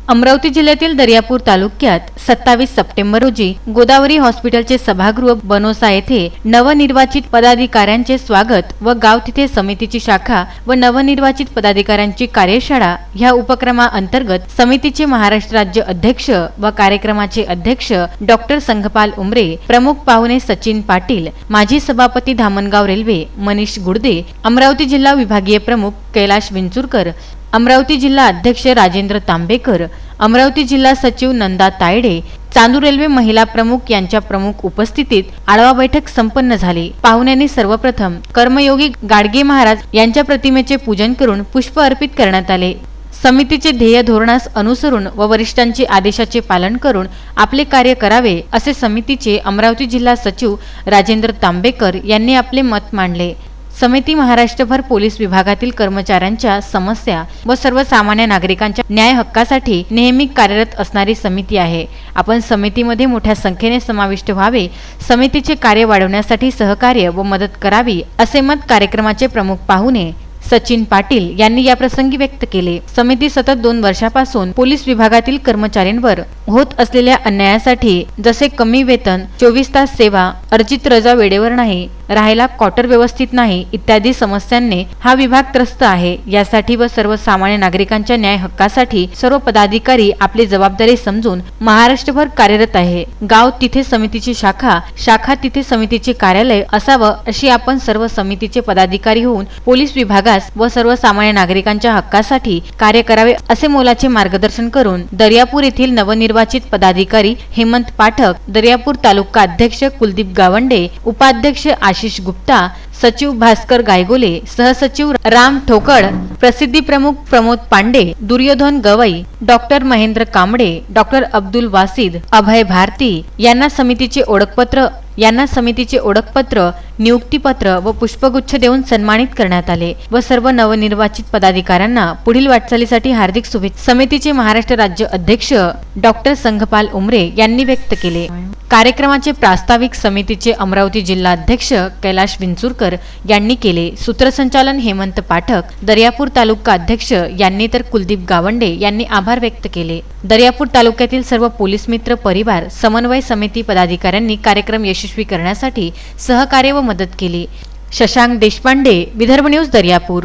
अमरावती जिल्ह्यातील दर्यापूर तालुक्यात 27 सप्टेंबर रोजी गोदावरी हॉस्पिटलचे सभागृह बनोसा येथे नवनिर्वाचित पदाधिकाऱ्यांचे स्वागत व गाव तिथे समितीची शाखा व नवनिर्वाचित पदाधिकाऱ्यांची कार्यशाळा ह्या उपक्रमाअंतर्गत समितीचे महाराष्ट्र राज्य अध्यक्ष व कार्यक्रमाचे अध्यक्ष डॉक्टर संघपाल उमरे, प्रमुख पाहुणे सचिन पाटील, माजी सभापती धामणगाव रेल्वे मनीष गुडदे, अमरावती जिल्हा विभागीय प्रमुख कैलाश विंचुरकर, अमरावती जिल्हा अध्यक्ष राजेंद्र तांबेकर, अमरावती जिल्हा सचिव नंदा तायडे, चांदूर रेल्वे महिला प्रमुख यांच्या प्रमुख उपस्थितीत आढावा बैठक संपन्न झाली। पाहुण्यांनी सर्वप्रथम कर्मयोगी गाडगे महाराज यांच्या प्रतिमेचे पूजन करून पुष्प अर्पित करण्यात आले। समितीचे ध्येय धोरणास अनुसरून व वरिष्ठांचे आदेशाचे पालन करून आपले कार्य करावे असे समितीचे अमरावती जिल्हा सचिव राजेंद्र तांबेकर यांनी आपले मत मांडले। समिती महाराष्ट्रभर पोलीस विभागातील कर्मचाऱ्यांच्या समस्या व सर्वसामान्य नागरिकांच्या न्याय हक्कासाठी नेहमी कार्यरत असणारी समिती आहे। आपण समितीमध्ये मोठ्या संख्येने समाविष्ट व्हावे, समितीचे कार्य वाढवण्यासाठी सहकार्य व मदत करावी असे मत कार्यक्रमाचे प्रमुख पाहुणे सचिन पाटील यांनी या प्रसंगी व्यक्त केले। समिती सतत 2 वर्षापासून पोलीस विभागातील कर्मचाऱ्यांवर होत असलेल्या अन्यायासाठी जसे कमी वेतन, 24 तास सेवा, अर्जित रजा वेळेवर नाही, राहायला क्वार्टर व्यवस्थित नाही इत्यादी समस्यांनी हा विभाग त्रस्त आहे। यासाठी व सर्वसामान्य नागरिकांच्या न्याय हक्कासाठी सर्व पदाधिकारी आपली जबाबदारी समजून महाराष्ट्रभर कार्यरत आहे। गाव तिथे समितीची शाखा, शाखा तिथे समितीचे कार्यालय असावं अशी आपण सर्व समितीचे पदाधिकारी होऊन पोलीस विभागास व सर्वसामान्य नागरिकांच्या हक्कासाठी कार्य करावे असे मोलाचे मार्गदर्शन करून दर्यापूर येथील नवनिर्वाचित पदाधिकारी हेमंत पाठक, दर्यापूर तालुका अध्यक्ष कुलदीप गावंडे, उपाध्यक्ष आशिष गुप्ता, सचिव भास्कर गायगोले, सहसचिव राम ठोकळ, प्रसिद्धी प्रमुख प्रमोद पांडे, दुर्योधन गवई, डॉक्टर महेंद्र कांबळे, डॉक्टर अब्दुल वासिद, अभय भारती यांना समितीचे ओळखपत्र, नियुक्तीपत्र व पुष्पगुच्छ देऊन सन्मानित करण्यात आले व सर्व नवनिर्वाचित पदाधिकाऱ्यांना पुढील वाटचालीसाठी हार्दिक शुभेच्छा समितीचे महाराष्ट्र राज्य अध्यक्ष डॉक्टर संघपाल उमरे यांनी व्यक्त केले। कार्यक्रमाचे प्रास्ताविक समितीचे अमरावती जिल्हा अध्यक्ष कैलाश विंचुरकर यांनी केले। सूत्रसंचालन हेमंत पाठक, दर्यापूर तालुका अध्यक्ष यांनी तर कुलदीप गावंडे यांनी आभार व्यक्त केले। दर्यापूर तालुक्यातील सर्व पोलीस मित्र परिवार समन्वय समिती पदाधिकाऱ्यांनी कार्यक्रम यशस्वी करण्यासाठी सहकार्य व मदत केली। शशांक देशपांडे, विदर्भ न्यूज, दर्यापूर।